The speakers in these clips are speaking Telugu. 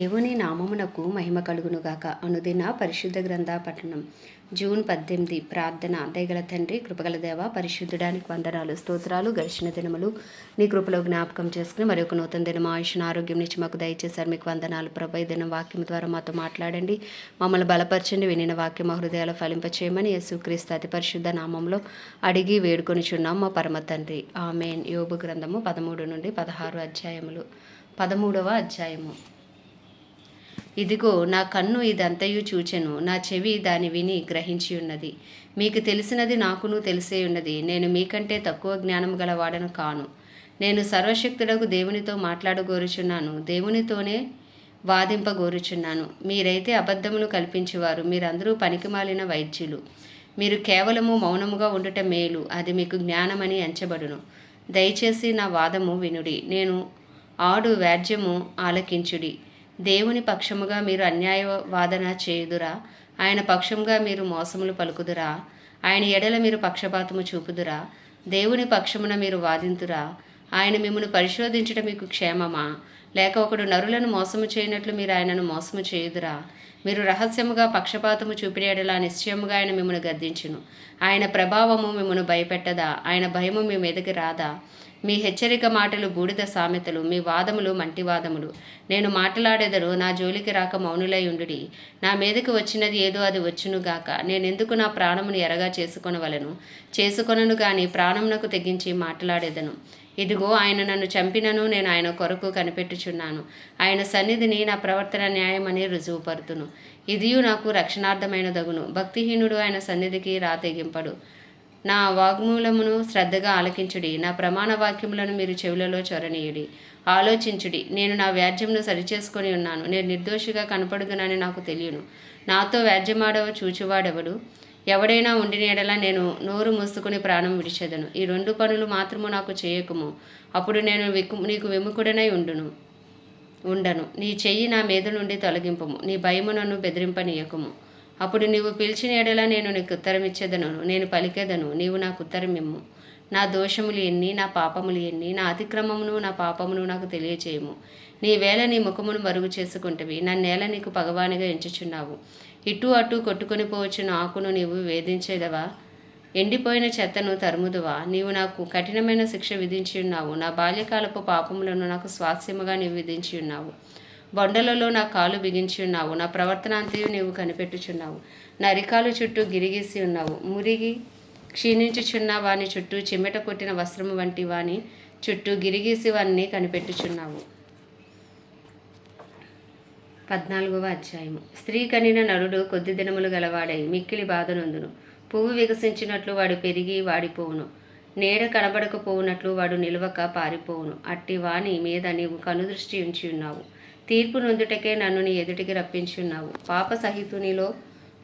దేవుని నామమునకు మహిమ కలుగునుగాక. అనుదిన పరిశుద్ధ గ్రంథ పఠనం. జూన్ 18. ప్రార్థన. దయగల తండ్రి, కృపగల దేవ, పరిశుద్ధుడానికి వందనాలు, స్తోత్రాలు. గడిచిన దినములు నీ కృపలో జ్ఞాపకం చేసుకుని మరి ఒక నూతన దినం ఆయుష్ను ఆరోగ్యం నుంచి మాకు దయచేశారు. మీకు వందనాలు ప్రభు. ఈ దినం వాక్యం ద్వారా మాతో మాట్లాడండి, మమ్మల్ని బలపరచండి. వినిన వాక్యం మా హృదయాలు ఫలింపచేయమని యేసుక్రీస్తు అతి పరిశుద్ధ నామంలో అడిగి వేడుకొనిచున్నాం మా పరమ తండ్రి. ఆమేన్. యోబు గ్రంథము 13 నుండి 16 అధ్యాయములు. 13వ అధ్యాయము. ఇదిగో నా కన్ను ఇదంతయు చూచెను, నా చెవి దాని విని గ్రహించి ఉన్నది. మీకు తెలిసినది నాకును తెలిసే ఉన్నది. నేను మీకంటే తక్కువ జ్ఞానము గలవాడను కాను. నేను సర్వశక్తుడకు దేవునితో మాట్లాడగోరుచున్నాను, దేవునితోనే వాదింపగోరుచున్నాను. మీరైతే అబద్ధములు కల్పించేవారు, మీరందరూ పనికిమాలిన వైద్యులు. మీరు కేవలము మౌనముగా ఉండుట మేలు, అది మీకు జ్ఞానమని ఎంచబడును. దయచేసి నా వాదము వినుడి, నేను ఆడు వ్యాజ్యము ఆలకించుడి. దేవుని పక్షముగా మీరు అన్యాయ వాదన చేయుదురా? ఆయన పక్షముగా మీరు మోసములు పలుకుదురా? ఆయన ఎడల మీరు పక్షపాతము చూపుదురా? దేవుని పక్షమున మీరు వాదింతురా? ఆయన మిమ్మల్ని పరిశోధించట మీకు క్షేమమా? లేక ఒకడు నరులను మోసము చేయనట్లు మీరు ఆయనను మోసము చేయుదురా? మీరు రహస్యముగా పక్షపాతము చూపిన ఎడల నిశ్చయముగా ఆయన మిమ్మల్ని గద్దించును. ఆయన ప్రభావము మిమ్మల్ని భయపెట్టదా? ఆయన భయము మీ మీదకి రాదా? మీ హెచ్చరిక మాటలు బూడిద సామెతలు, మీ వాదములు మంటివాదములు. నేను మాట్లాడెదరు, నా జోలికి రాక మౌనులై ఉండుడి. నా మీదకి వచ్చినది ఏదో అది వచ్చునుగాక. నేనెందుకు నా ప్రాణమును ఎరగా చేసుకొనను గాని ప్రాణమునకు తెగించి మాట్లాడేదను. ఇదిగో ఆయన నన్ను చంపినను నేను ఆయన కొరకు కనిపెట్టుచున్నాను. ఆయన సన్నిధిని నా ప్రవర్తన న్యాయమని రుజువుపరుతును. ఇదియు నాకు రక్షణార్థమైన దగును. భక్తిహీనుడు ఆయన సన్నిధికి రాతెగింపడు. నా వాగ్మూలమును శ్రద్ధగా ఆలకించుడి, నా ప్రమాణ వాక్యములను మీరు చెవులలో చొరనీయుడి. ఆలోచించుడి, నేను నా వ్యాజ్యమును సరిచేసుకొని ఉన్నాను. నేను నిర్దోషిగా కనపడుదునని నాకు తెలియను. నాతో వ్యాజ్యమాడవ చూచువాడెవడు? ఎవడైనా ఉండిన ఎడల నేను నోరు మూసుకుని ప్రాణం విడిచెదను. ఈ 2 పనులు మాత్రము నాకు చేయకుము, అప్పుడు నేను నీకు విముఖుడనై ఉండను. నీ చెయ్యి నా మీద నుండి తొలగింపము, నీ భయము నన్ను బెదిరింపనీయకుము. అప్పుడు నీవు పిలిచిన ఎడల నేను నీకు ఉత్తరమిచ్చేదను, నేను పలికెదను, నీవు నాకు ఉత్తరమిమ్ము. నా దోషములు ఎన్ని, నా పాపములు ఎన్ని, నా అతిక్రమమును నా పాపమును నాకు తెలియచేయము. నీ వేళ నీ ముఖమును మరుగు చేసుకుంటవి, నన్నేల నీకు పగవానిగా ఎంచుచున్నావు. ఇటు అటు కొట్టుకొని పోవచ్చున్న ఆకును నీవు వేధించేదవా? ఎండిపోయిన చెత్తను తరుముదువా? నీవు నాకు కఠినమైన శిక్ష విధించి ఉన్నావు. నా బాల్యకాలపు పాపములను నాకు స్వాస్యముగా నీవు విధించి ఉన్నావు. బొండలలో నా కాలు బిగించి ఉన్నావు. నా ప్రవర్తన అంతయు నీవు కనిపెట్టుచున్నావు. నా అరికాలు చుట్టూ గిరిగీసి ఉన్నావు. మురిగి క్షీణించుచున్న వాని చుట్టూ, చిమ్మెట కొట్టిన వస్త్రము వంటి వాని చుట్టూ గిరిగీసి వాన్ని కనిపెట్టుచున్నావు. 14వ అధ్యాయము. స్త్రీ కనిన నరుడు కొద్ది దినములు గలవాడై మిక్కిలి బాధనొందును. పువ్వు వికసించినట్లు వాడు పెరిగి వాడిపోవును. నీడ కనబడకపోవునట్లు వాడు నిలవక పారిపోవును. అట్టి వాని మీద నీవు కనుదృష్టి ఉంచి ఉన్నావు. తీర్పు నొందుటకే నన్ను నీ ఎదుటికి రప్పించి ఉన్నావు. పాప సహితునిలో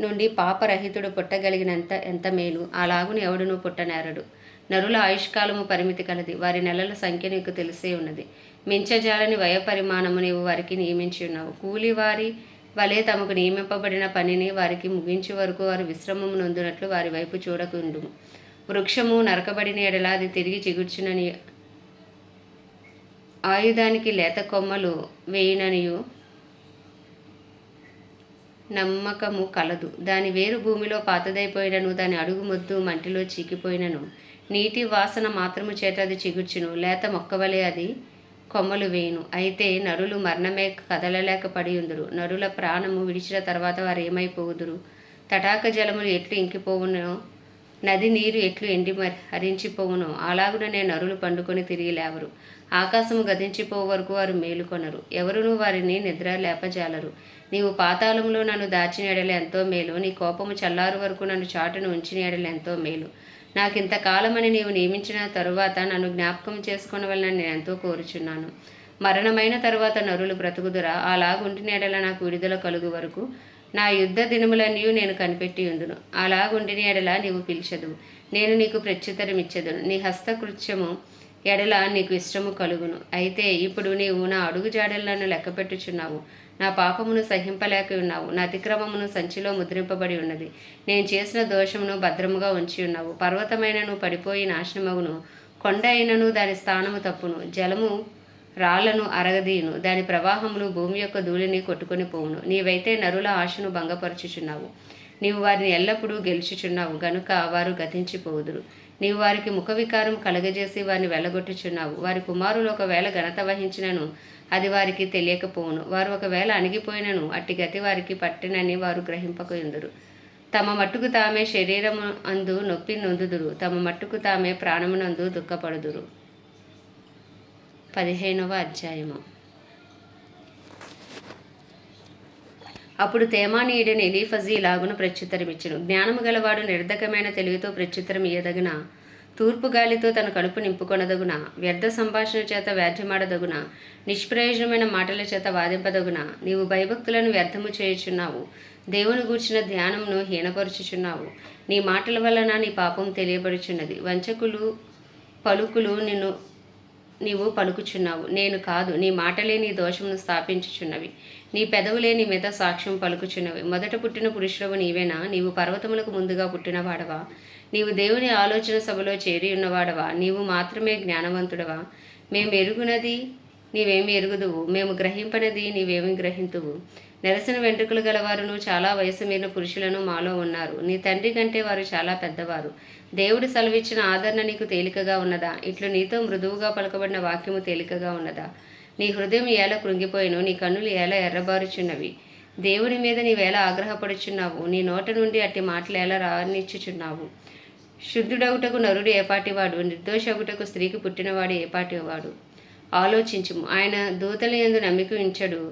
నుండి పాపరహితుడు పుట్టగలిగినంత ఎంత మేలు, అలాగుని ఎవడునూ పుట్టనేరడు. నరుల ఆయుష్కాలము పరిమితి కలది, వారి నెలల సంఖ్య నీకు తెలిసే ఉన్నది. మించజాలని వయపరిమాణము నీవు వారికి నియమించి ఉన్నావు. కూలివారి వలె తమకు నియమింపబడిన పనిని వారికి ముగించే వరకు వారు విశ్రమము నొందునట్లు వారి వైపు చూడకుండుము. వృక్షము నరకబడిన ఎడల అది తిరిగి చిగుర్చునని, ఆయుధానికి లేత కొమ్మలు వేయుననియు నమ్మకము కలదు. దాని వేరు భూమిలో పాతదైపోయినను, దాని అడుగు మొద్దు మంటిలో చీకిపోయినను, నీటి వాసన మాత్రము చేత అది చిగుర్చును. లేత మొక్కవలే అది కొమ్మలు వేయును. అయితే నరులు మరణమే కదలలేక పడియుందురు. నరుల ప్రాణము విడిచిన తర్వాత వారు ఏమైపోవుదురు? తటాక జలములు ఎట్లు ఇంకిపోవునో, నది నీరు ఎట్లు ఎండి హరించిపోవునో, అలాగుననే నరులు పండుకొని తిరిగి లేవరు. ఆకాశము గతించిపోవు వరకు వారు మేలుకొనరు, ఎవరునూ వారిని నిద్ర లేపజాలరు. నీవు పాతాళంలో నన్ను దాచిన ఎడల ఎంతో మేలు, నీ కోపము చల్లారు వరకు నన్ను చాటును ఉంచిన ఎడల ఎంతో మేలు. నాకింతకాలమని నీవు నియమించిన తరువాత నన్ను జ్ఞాపకం చేసుకొనవలనని నేను ఎంతో కోరుచున్నాను. మరణమైన తరువాత నరులు బ్రతుకుదురా? అలాగుంటిన ఎడల నాకు విడుదల కలుగు వరకు నా యుద్ధ దినములన్నీ నేను కనిపెట్టి ఉందును. అలాగుండిన ఎడల నీవు పిలిచెదవు, నేను నీకు ప్రత్యుత్తరమిచ్చెదను. నీ హస్తకృత్యము ఎడల నీకు ఇష్టము కలుగును. అయితే ఇప్పుడు నీవు నా అడుగు జాడలను లెక్కపెట్టుచున్నావు. నా పాపమును సహింపలేక ఉన్నావు. నా అతిక్రమమును సంచిలో ముద్రింపబడి ఉన్నది. నేను చేసిన దోషమును భద్రముగా ఉంచి ఉన్నావు. పర్వతమైనను పడిపోయి నాశనమగును, కొండ అయినను దాని స్థానము తప్పును, జలము రాళ్లను అరగదీయును, దాని ప్రవాహములు భూమి యొక్క ధూళిని కొట్టుకొని పోవును. నీవైతే నరుల ఆశను భంగపరచుచున్నావు, నీవు వారిని ఎల్లప్పుడూ గెలుచుచున్నావు గనుక వారు గతించిపోవుదురు. నీవు వారికి ముఖ వికారం కలగజేసి వారిని వెళ్ళగొట్టుచున్నావు. వారి కుమారులు ఒకవేళ ఘనత వహించినను అది వారికి తెలియకపోవును. వారు ఒకవేళ అణిగిపోయినను అట్టి గతి వారికి పట్టినని వారు గ్రహింపకుందురు. తమ మట్టుకు తామే శరీరము అందు నొప్పి నొందుదురు, తమ మట్టుకు తామే ప్రాణమునందు దుఃఖపడుదురు. 15వ అధ్యాయము. అప్పుడు తేమానీయుడైన ఎలీఫజు ఇలాగున ప్రత్యుత్తరమిచ్చెను. జ్ఞానము గలవాడు నిర్ధకమైన తెలివితో ప్రత్యుత్తరం ఇయ్యదగున, తూర్పు గాలితో తన కడుపు నింపుకొనదగున, వ్యర్థ సంభాషణ చేత వ్యాధ్యమాడదగున, నిష్ప్రయోజనమైన మాటల చేత వాదింపదగున. నీవు భయభక్తులను వ్యర్థము చేయుచున్నావు, దేవుని గూర్చిన ధ్యానమును హీనపరుచుచున్నావు. నీ మాటల వలన నీ పాపం తెలియబడుచున్నది, వంచకులు పలుకులు నీవు పలుకుచున్నావు. నేను కాదు, నీ మాటలే నీ దోషమును స్థాపించుచున్నవి, నీ పెదవులే నీ మీద సాక్ష్యం పలుకుచున్నవి. మొదట పుట్టిన పురుషుడవు నీవేనా? నీవు పర్వతములకు ముందుగా పుట్టినవాడవా? నీవు దేవుని ఆలోచన సభలో చేరి ఉన్నవాడవా? నీవు మాత్రమే జ్ఞానవంతుడవా? మేము ఎరుగునది నీవేమి ఎరుగుదువు, మేము గ్రహింపనది నీవేమి గ్రహింతువు. నెరసిన వెంట్రుకలు గలవారును చాలా వయసు మీరిన పురుషులను మాలో ఉన్నారు. నీ తండ్రి కంటే వారు చాలా పెద్దవారు. దేవుడు సెలవిచ్చిన ఆదరణ నీకు తేలికగా ఉన్నదా? ఇట్లు నీతో మృదువుగా పలకబడిన వాక్యము తేలికగా ఉన్నదా? నీ హృదయం ఎలా కృంగిపోయినో, నీ కన్నులు ఎలా ఎర్రబారుచున్నవి. దేవుని మీద నీవేళ ఆగ్రహపడుచున్నావు, నీ నోట నుండి అట్టి మాటలు ఎలా రానిచ్చుచున్నావు. శుద్ధుడగుటకు నరుడు ఏపాటివాడు, నిర్దోషగుటకు స్త్రీకి పుట్టినవాడు ఏపాటివాడు. ఆలోచించుము. ఆయన దూతల యందు నమ్మిక ఉంచడు,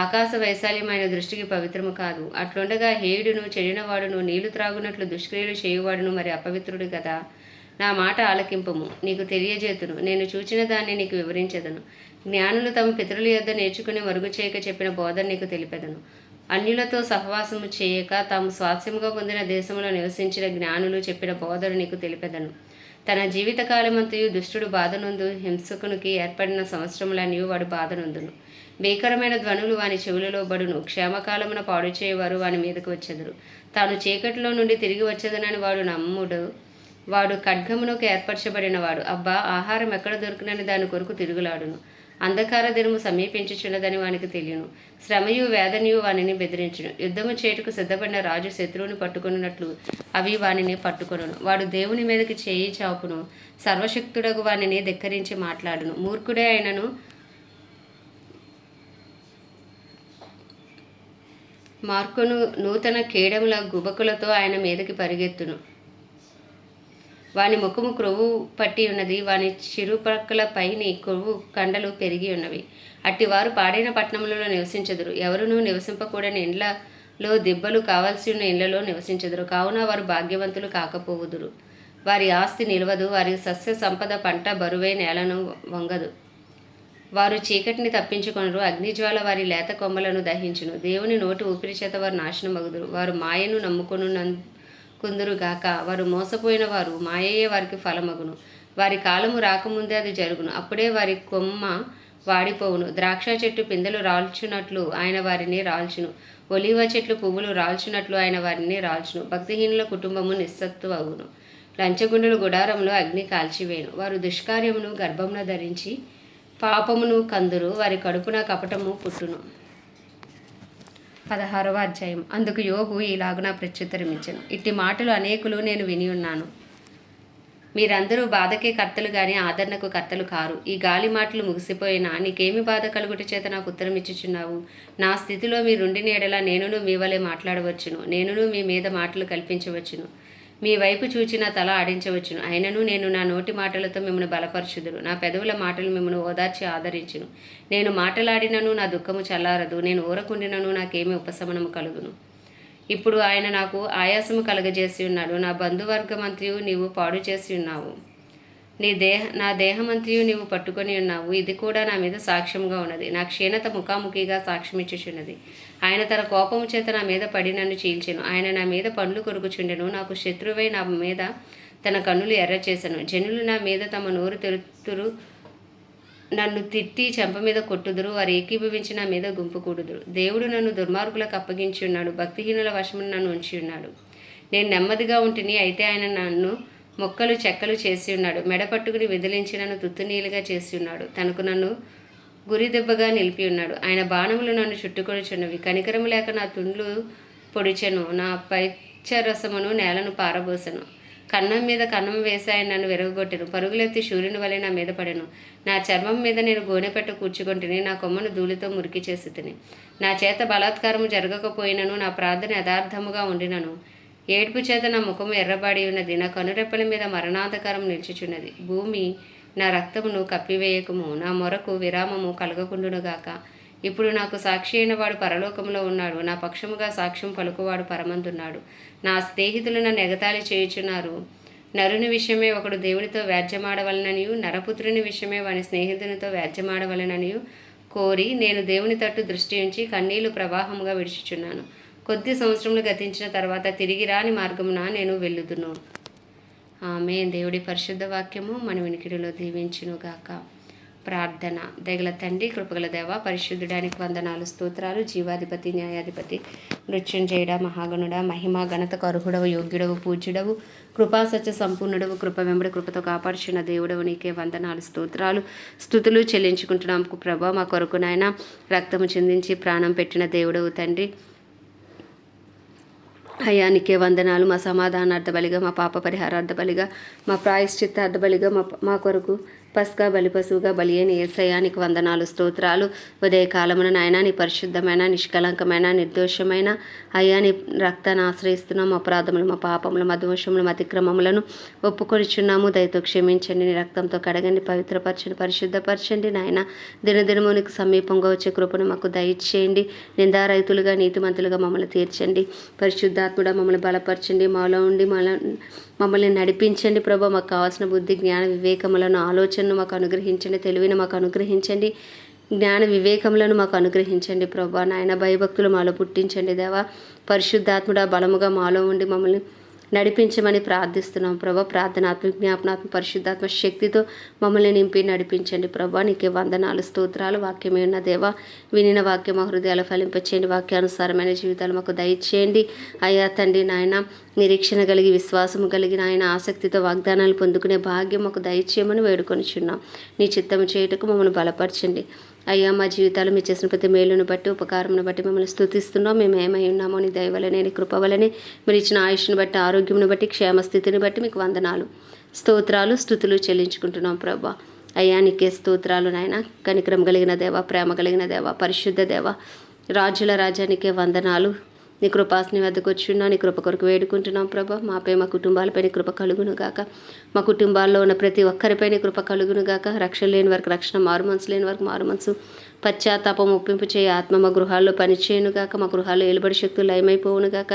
ఆకాశ వైశాల్యం ఆయన దృష్టికి పవిత్రము కాదు. అట్లుండగా హేయుడును చెడినవాడును నీళ్లు త్రాగునట్లు దుష్క్రియలు చేయువాడును మరి అపవిత్రుడు కదా. నా మాట ఆలకింపము, నీకు తెలియజేతును, నేను చూచిన దాన్ని నీకు వివరించెదను. జ్ఞానులు తమ పితరుల యొద్ద నేర్చుకుని మరుగు చేయక చెప్పిన బోధన నీకు తెలిపెదను. అన్యులతో సహవాసము చేయక తాము స్వాస్యముగా పొందిన దేశంలో నివసించిన జ్ఞానులు చెప్పిన బోధన నీకు తెలిపెదను. తన జీవితకాలమంతయు దుష్టుడు బాధనందు, హింసకునికి ఏర్పడిన సంవత్సరములన్నీ వాడు బాధనందును. భీకరమైన ధ్వనులు వాని చెవులలో బడును, క్షేమకాలమున పాడు చేయవారు వాని మీదకు వచ్చెదరు. తాను చీకటిలో నుండి తిరిగి వచ్చేదనని వాడు నమ్ముడు. వాడు ఖడ్గమునకు ఏర్పరచబడినవాడు. అబ్బా, ఆహారం ఎక్కడ దొరికినని దాని కొరకు తిరుగులాడును. అంధకార దినము సమీపించుచున్నదని వానికి తెలియను. శ్రమయు వేదనయు వానిని బెదిరించును. యుద్ధము చేటుకు సిద్ధపడిన రాజు శత్రువుని పట్టుకున్నట్లు అవి వానిని పట్టుకొనును. వాడు దేవుని మీదకి చేయి చాపును, సర్వశక్తుడగు వానిని ధిక్కరించి మాట్లాడును. మూర్ఖుడే అయినను మార్కును నూతన కేడముల గుబకులతో ఆయన మీదకి పరిగెత్తును. వాని ముఖము క్రొవ్వు పట్టి ఉన్నది, వాని చిరుపక్కల పైని కొవ్వు కండలు పెరిగి ఉన్నవి. అట్టివారు పాడైన పట్టణములలో నివసించెదరు. ఎవరునూ నివసింపకూడని ఇండ్లలో దిబ్బలు కావలసి ఉన్న ఇండ్లలో నివసించెదరు. కావున వారు భాగ్యవంతులు కాకపోవుదురు. వారి ఆస్తి నిలవదు, వారి సస్య సంపద పంట బరువై నేలను వంగదు. వారు చీకటిని తప్పించుకొనరు, అగ్నిజ్వాల వారి లేత కొమ్మలను దహించును. దేవుని నోటి ఊపిరి చేత వారు నాశనమగుదురు. వారు మాయను నమ్ముకొనుకుందురుగాక. వారు మోసపోయిన వారు, మాయయే వారికి ఫలమగును. వారి కాలము రాకముందే అది జరుగును, అప్పుడే వారి కొమ్మ వాడిపోవును. ద్రాక్ష చెట్టు పిందెలు రాల్చునట్లు ఆయన వారిని రాల్చును, ఒలీవ చెట్లు పువ్వులు రాల్చునట్లు ఆయన వారిని రాల్చును. భక్తిహీనుల కుటుంబము నిస్సత్తు అగును, లంచగుండుల గుడారంలో అగ్ని కాల్చివేయును. వారు దుష్కార్యమును గర్భమున ధరించి పాపమును కందురు, వారి కడుపున కపటము పుట్టును. 16వ అధ్యాయం. అందుకు యోబు ఇలాగున ప్రత్యుత్తరమిచ్చెను. ఇట్టి మాటలు అనేకులు నేను విని ఉన్నాను. మీరందరూ బాధకే కర్తలు గాని ఆదరణకు కర్తలు కారు. ఈ గాలి మాటలు ముగిసిపోయినా నీకేమి బాధ కలుగుట చేత నాకు ఉత్తరం ఇచ్చుచున్నావు? నా స్థితిలో మీరుండిన ఎడల నేనును మీ వలె మాట్లాడవచ్చును, నేనును మీ మీద మాటలు కల్పించవచ్చును, మీ వైపు చూచి నా తల ఆడించవచ్చును. అయినను నేను నా నోటి మాటలతో మిమ్మల్ని బలపరచుదును, నా పెదవుల మాటలు మిమ్మల్ని ఓదార్చి ఆదరించును. నేను మాటలాడినను నా దుఃఖము చల్లారదు, నేను ఊరకుండినను నాకేమీ ఉపశమనము కలుగును. ఇప్పుడు ఆయన నాకు ఆయాసము కలగజేసి ఉన్నాడు, నా బంధువర్గమంత్రియు నీవు పాడు చేసి ఉన్నావు, నా దేహమంత్రియు నీవు పట్టుకొని ఉన్నావు. ఇది కూడా నా మీద సాక్ష్యంగా ఉన్నది, నా క్షీణత ముఖాముఖిగా సాక్ష్యమిచ్చుచున్నది. ఆయన తన కోపము చేత నా మీద పడి నన్ను చీల్చెను. ఆయన నా మీద పండ్లు కొరుకుచుండెను, నాకు శత్రువై నా మీద తన కన్నులు ఎర్ర చేసెను. జనులు నా మీద తమ నోరు తెరుతురు, నన్ను తిట్టి చెంప మీద కొట్టుదురు, వారు ఏకీభవించి నా మీద గుంపు కూడుదురు. దేవుడు నన్ను దుర్మార్గులకు అప్పగించి ఉన్నాడు, భక్తిహీనుల వశమును నన్ను ఉంచి ఉన్నాడు. నేను నెమ్మదిగా ఉంటిని, అయితే ఆయన నన్ను మొక్కలు చెక్కలు చేసి ఉన్నాడు. మెడ పట్టుకుని విదిలించి నన్ను తుత్తునీలుగా చేసి ఉన్నాడు. తనకు నన్ను గురి దెబ్బగా నిలిపి ఉన్నాడు. ఆయన బాణములు నన్ను చుట్టుకొనిచున్నవి. కనికరము లేక నా తుండ్లు పొడిచెను. నా పైచ్చరసమును నేలను పారబోసెను. కన్నం మీద కన్నం వేసి ఆయన నన్ను విరగొట్టెను. పరుగులెత్తి సూర్యుని వలె నా మీద పడెను. నా చర్మం మీద నేను గోనెపెట్ట కూర్చుకొంటిని. నా కొమ్మను ధూళితో మురికి చేసి తిని. నా చేత బలాత్కారము జరగకపోయినను నా ప్రార్థన యథార్థముగా ఉండినను. ఏడుపు చేత నా ముఖము ఎర్రబాడి ఉన్నది. నా కనురెప్పల మీద మరణాంధకారం నిలిచుచున్నది. భూమి నా రక్తమును కప్పివేయకము. నా మొరకు విరామము కలగకుండునుగాక. ఇప్పుడు నాకు సాక్షి అయిన వాడు పరలోకములో ఉన్నాడు. నా పక్షముగా సాక్ష్యం పలుకువాడు పరమందున్నాడు. నా స్నేహితులు నన్ను ఎగతాళి చేయుచున్నారు. నరుని విషయమే ఒకడు దేవునితో వ్యాజ్యమాడవలననియు, నరపుత్రుని విషయమే వాని స్నేహితునితో వ్యాజ్యమాడవలననియు కోరి నేను దేవుని తట్టు దృష్టి ఉంచి కన్నీళ్లు ప్రవాహముగా విడిచుచున్నాను. కొద్ది సంవత్సరములు గతించిన తర్వాత తిరిగి రాని మార్గమున నేను వెళ్ళుదును. ఆమేన్. దేవుడి పరిశుద్ధ వాక్యము మన వినికిడిలో దీవించునుగాక. ప్రార్థన. దయగల తండ్రి, కృపగల దేవ, పరిశుద్ధుడానికి వందనాలు, స్తోత్రాలు. జీవాధిపతి, న్యాయాధిపతి, మృత్యుంజయుడ, మహాగణుడ, మహిమ ఘనతకు అర్హుడవు, యోగ్యుడవు, పూజ్యుడవు, కృపా సత్య సంపూర్ణుడవు, కృప వెంబడి కృపతో కాపాడుచున్న దేవుడవు, నీకే వందనాలు, స్తోత్రాలు, స్తుతులు చెల్లించుకుంటున్నాం ప్రభా. మా కొరకు నాయన రక్తము చిందించి ప్రాణం పెట్టిన దేవుడవు తండ్రి. అయ్యా నీకే వందనాలు. మా సమాధానార్థ బలిగా, మా పాప పరిహారార్థ బలిగా, మా ప్రాయశ్చిత్తార్థ బలిగా, మా కొరకు పస్కా బలి పశువుగా బలి అయిన యేసయ్యా నీకు వందనాలు, స్తోత్రాలు. ఉదయకాలమున నాయన నీ పరిశుద్ధమైన, నిష్కలంకమైన, నిర్దోషమైన అయ్యా నీ రక్తాన్ని ఆశ్రయిస్తున్నాం. అపరాధములు, మా పాపములు, మా దోషములు, మా అతిక్రమములను ఒప్పుకొనిచున్నాము. దయతో క్షమించండి. నీ రక్తంతో కడగండి, పవిత్రపరచండి, పరిశుద్ధపరచండి. నాయన దినదినము నీకు సమీపంగా వచ్చే కృపను మాకు దయచేయండి. నిందారహితులుగా, నీతిమంతులుగా మమ్మల్ని తీర్చండి. పరిశుద్ధాత్ముడా మమ్మల్ని బలపరచండి. మాలో ఉండి మమ్మల్ని నడిపించండి ప్రభా. మాకు కావాల్సిన బుద్ధి, జ్ఞాన వివేకములను, ఆలోచనను మాకు అనుగ్రహించండి. తెలివిని మాకు అనుగ్రహించండి. జ్ఞాన వివేకములను మాకు అనుగ్రహించండి ప్రభా. నాయన భయభక్తులు మాలో పుట్టించండి దేవా. పరిశుద్ధాత్ముడా బలముగా మాలో ఉండి మమ్మల్ని నడిపించమని ప్రార్థిస్తున్నాం ప్రభా. ప్రార్థనాత్మ, జ్ఞాపనాత్మ, పరిశుద్ధాత్మ శక్తితో మమ్మల్ని నింపి నడిపించండి ప్రభా. నీకే వందనాలు, స్తోత్రాలు. వాక్యమే ఉన్న దేవా, వినిన వాక్యం మా హృదయాలు ఫలింపచేయండి. వాక్యానుసారమైన జీవితాలు మాకు దయచేయండి అయ్యా తండ్రి. నాయన నిరీక్షణ కలిగి, విశ్వాసము కలిగి, నాయన ఆసక్తితో వాగ్దానాలు పొందుకునే భాగ్యం మాకు దయచేయమని వేడుకొనిచున్నాం. నీ చిత్తము చేయుటకు మమ్మల్ని బలపరచండి అయ్యా. మా జీవితాలు మీరు చేసిన ప్రతి మేలును బట్టి, ఉపకారమును బట్టి మిమ్మల్ని స్తుతిస్తున్నాం. మేము ఏమై ఉన్నామో నీ దయ వలనే, నీ కృప వలనే, మీరు ఇచ్చిన ఆయుష్ను బట్టి, ఆరోగ్యమును బట్టి, క్షేమస్థితిని బట్టి మీకు వందనాలు, స్తోత్రాలు, స్తుతులు చెల్లించుకుంటున్నాం ప్రభా. అయ్యా నీకే స్తోత్రాలు నాయన. కనికరం కలిగిన దేవ, ప్రేమ కలిగిన దేవ, పరిశుద్ధ దేవ, రాజుల రాజానికే వందనాలు. నీ కృపాస్ని వద్దకు వచ్చున్నాం. నీ కృప కొరకు వేడుకుంటున్నాం ప్రభా. మాపై, మా కుటుంబాలపై నీ కృప కలుగును గాక. మా కుటుంబాల్లో ఉన్న ప్రతి ఒక్కరిపై నీ కృప కలుగును గాక. రక్షణ లేని వారికి రక్షణ, మారు మనసు లేని వారికి మారు మనసు, పశ్చాత్తాపం ఒప్పింపు చేయ ఆత్మ మా గృహాల్లో పనిచేయను గాక. మా గృహాల్లో ఏలుబడి శక్తులు లయమైపోవును గాక.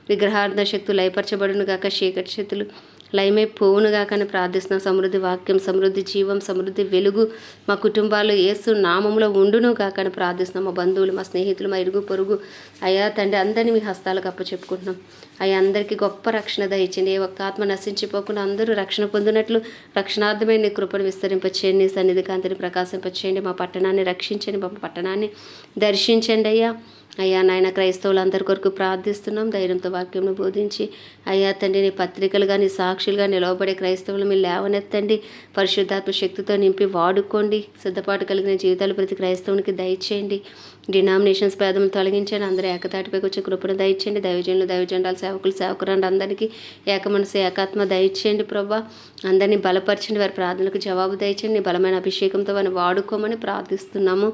విగ్రహార్థ శక్తులు లయపరచబడును గాక. చీకటి శక్తులు లయమైపోవునుగా కానీ ప్రార్థిస్తున్నాం. సమృద్ధి వాక్యం, సమృద్ధి జీవం, సమృద్ధి వెలుగు మా కుటుంబాల్లో యేసు నామంలో ఉండును కాకని ప్రార్థిస్తున్నాం. మా బంధువులు, మా స్నేహితులు, మా ఇరుగు పొరుగు అయ్యా తండ్రి అందరినీ మీ హస్తాలకు అప్పచెప్పుకుంటున్నాం. అయ్యా అందరికీ గొప్ప రక్షణ దయచేయండి. ఏ ఒక్క ఆత్మ నశించిపోకుండా అందరూ రక్షణ పొందినట్లు రక్షణార్థమైన నీ కృపను విస్తరింపచేయండి. నీ సన్నిధి కాంతిని ప్రకాశింపచేయండి. మా పట్టణాన్ని రక్షించండి. మా పట్టణాన్ని దర్శించండి అయ్యా. అయ్యా నాయన క్రైస్తవులందరి కొరకు ప్రార్థిస్తున్నాం. ధైర్యంతో వాక్యంను బోధించి అయ్యా తండ్రి నీ పత్రికలుగా, నీ సాక్షులుగా నిలవబడే క్రైస్తవులు మీరు లేవనెత్తండి. పరిశుద్ధాత్మ శక్తితో నింపి వాడుకోండి. సిద్ధపాటు కలిగిన జీవితాలు ప్రతి క్రైస్తవునికి దయచేయండి. డినామినేషన్స్ భేదములు తొలగించండి. అందరూ ఏకతాటిపైకి వచ్చే కృపను దయచేయండి. దైవజనులు, దైవజనురాలు, సేవకులు, సేవకురాండి అందరికీ ఏక మనసు, ఏకాత్మ దయచేయండి ప్రభా. అందరినీ బలపరచండి. వారి ప్రార్థనలకు జవాబు దయచేయండి. నీ బలమైన అభిషేకంతో వారిని వాడుకోమని ప్రార్థిస్తున్నాము.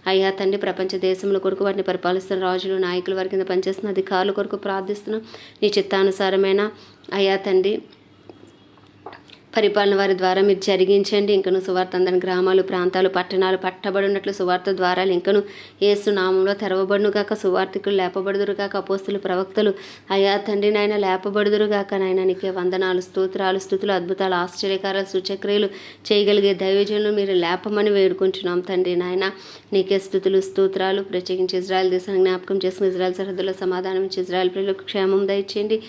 అయ్యా తండ్రి ప్రపంచ దేశంలో కొరకు వారిని పరిపాలిస్తున్న రాజులు, నాయకులు, వారి కింద పనిచేస్తున్న అధికారుల కొరకు ప్రార్థిస్తున్నాం. నీ చిత్తానుసారమైన అయ్యా తండ్రి పరిపాలన వారి ద్వారా మీరు జరిగించండి. ఇంకను సువార్త అందరి గ్రామాలు, ప్రాంతాలు, పట్టణాలు పట్టబడినట్లు సువార్త ద్వారాలు ఇంకను యేసు నామంలో తెరవబడునుగాక. సువార్థికులు లేపబడుదురుగాక. అపోస్తులు, ప్రవక్తలు అయ్యా తండ్రి నాయన లేపబడుదురుగాక. నాయన నీకే వందనాలు, స్తోత్రాలు, స్తుతులు, అద్భుతాలు, ఆశ్చర్యకారాలు, సూచక్రియలు చేయగలిగే దైవజనులు మీరు లేపమని వేడుకుంటున్నాం తండ్రి నాయన. నీకే స్తుతులు, స్తోత్రాలు. ప్రత్యేకించి ఇజ్రాయెల్ దేశాన్ని జ్ఞాపకం చేసుకుని ఇజ్రాయెల్ సరిహద్దులో సమాధానం ఇచ్చి ఇజ్రాయెల్ ప్రజలకు క్షేమం దయచేయండి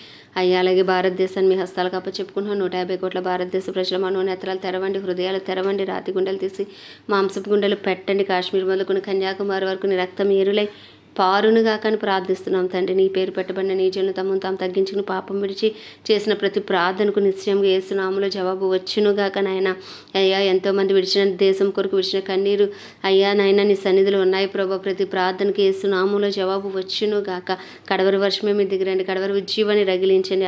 అయ్యా. అలాగే భారతదేశాన్ని మీ హస్తాలకు అప్పచెప్పుకుంటున్నాం. 150 కోట్ల భారతదేశ ప్రజల మనోనేత్రాలు తెరవండి, హృదయాలు తెరవండి. రాతి గుండెలు తీసి మాంసపు గుండెలు పెట్టండి. కాశ్మీర్ మొదలుకుని కన్యాకుమారి వరకు నీ రక్తం ఏరులై పారునుగా కానీ ప్రార్థిస్తున్నాం తండ్రి. నీ పేరు పెట్టబడిన నీ జనులు తమను తాము తగ్గించుకుని పాపం విడిచి చేసిన ప్రతి ప్రార్థనకు నిశ్చయంగా యేసునామములో జవాబు వచ్చునుగాక నాయన. అయ్యా ఎంతోమంది విడిచిన దేశం కొరకు విడిచిన కన్నీరు అయ్యా నాయన నీ సన్నిధిలో ఉన్నాయి ప్రభా. ప్రతి ప్రార్థనకి యేసునామములో జవాబు వచ్చునుగాక. కడవరి వర్షమే మీ దిగిరండి, కడవరి ఉజ్జీవాన్ని రగిలించండి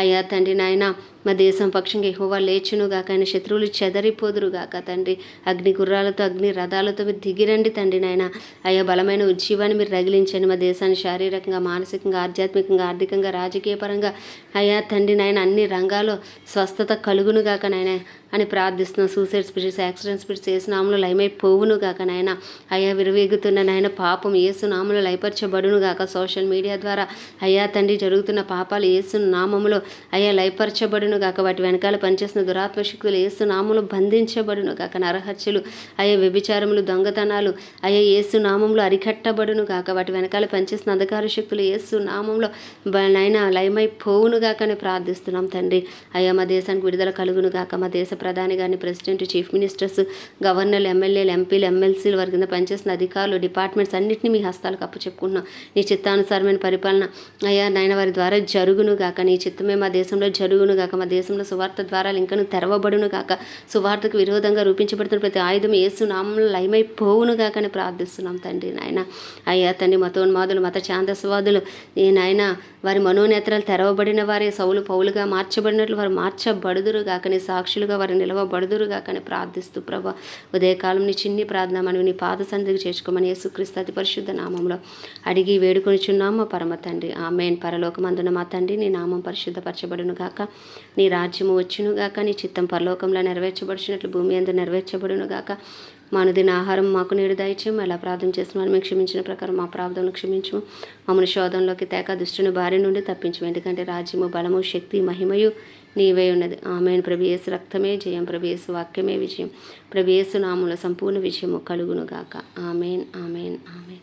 అయ్యా తండ్రి నాయన. మా దేశం పక్షంగా యెహోవా లేచునుగాక, ఆయన శత్రువులు చెదరిపోదురుగాక తండ్రి. అగ్ని గుర్రాలతో అగ్ని రథాలతో మీరు దిగిరండి తండ్రి నాయన. అయ్యా బలమైన ఉజ్జీవాన్ని మీరు రగిలించండి. మా దేశాన్ని శారీరకంగా, మానసికంగా, ఆధ్యాత్మికంగా, ఆర్థికంగా, రాజకీయ పరంగా అయ్యా తండ్రి నాయన అన్ని రంగాల్లో స్వస్థత కలుగునుగాక నాయన అని ప్రార్థిస్తున్నాం. సూసైడ్ స్పిరిట్స్, యాక్సిడెంట్ స్పిరిట్స్ యేసునామములో లయమైపోవును గాక నాయన. అయ్యా విరవేగుతున్న నాయన పాపం యేసునామములో లయపరచబడును గాక. సోషల్ మీడియా ద్వారా అయ్యా తండ్రి జరుగుతున్న పాపాలు యేసునామములో అయ్యా లయపరచబడును గాక. వాటి వెనకాల పనిచేస్తున్న దురాత్మ శక్తులు యేసునామములో బంధించబడును గాక. నరహత్యలు అయ్యా వ్యభిచారములు, దొంగతనాలు అయ్యా యేసునామములో అరికట్టబడును గాక. వాటి వెనకాల పనిచేస్తున్న అధికార శక్తులు యేసునామములో నాయన లయమైపోవును గాక అని ప్రార్థిస్తున్నాం తండ్రి. అయ్యా మా దేశానికి విడుదల కలుగును గాక. మా దేశ ప్రధాని గారిని, ప్రెసిడెంట్, చీఫ్ మినిస్టర్స్, గవర్నర్లు, ఎమ్మెల్యేలు, ఎంపీలు, ఎమ్మెల్సీలు వారి కింద పనిచేస్తున్న అధికారులు, డిపార్ట్మెంట్స్ అన్నింటినీ మీ హస్తాలకు అప్పచెప్పుకుంటున్నాం. నీ చిత్తానుసారమైన పరిపాలన అయ్యా నాయన వారి ద్వారా జరుగును గాక. నీ చిత్తమే మా దేశంలో జరుగును గాక. మా దేశంలో సువార్త ద్వారాలు ఇంకను తెరవబడును గాక. సువార్తకు విరోధంగా రూపించబడుతున్న ప్రతి ఆయుధం యేసు నామములో లయమైపోవును గాక అని ప్రార్థిస్తున్నాం తండ్రి నాయన. అయ్యా తండ్రి మతోన్మాదులు, మత ఛాందస్వాదులు ఈ నాయన వారి మనోనేత్రాలు తెరవబడిన వారే సౌలు పౌలుగా మార్చబడినట్లు వారు మార్చబడుదురు గాక. నీ సాక్షులుగా వారు నిలవబడుదురు గాక అని ప్రార్థిస్తూ ప్రభా ఉదయకాలం నీ చిన్ని ప్రార్థన మనవి నీ పాద సన్నిధికి చేర్చుకోమని యేసుక్రీస్తు అతి పరిశుద్ధ నామంలో అడిగి వేడుకొనిచున్నాము పరమ తండ్రి. ఆమేన్. పరలోకమందున మా తండ్రి నీ నామం పరిశుద్ధపరచబడును గాక. నీ రాజ్యము వచ్చును గాక. నీ చిత్తం పరలోకంలో నెరవేర్చబడినట్లు భూమి యందు నెరవేర్చబడును గాక. మా అనుదిన ఆహారం మాకు నేడు దయచేయము. ఎలా ప్రార్థన చేస్తున్నాను మేము క్షమించిన ప్రకారం మా ప్రార్థనలు క్షమించము. మమ్మల్ని శోధనలోకి తేక దుష్టుని బారి నుండి తప్పించము. ఎందుకంటే రాజ్యము, బలము, శక్తి, మహిమయు నీవే ఉన్నది. ఆమేన్. ప్రభు యేసు రక్తమే జయం, ప్రభు యేసు వాక్యమే విజయం, ప్రభు యేసు నామములో సంపూర్ణ విజయము కలుగును గాక. ఆమేన్, ఆమేన్, ఆమేన్.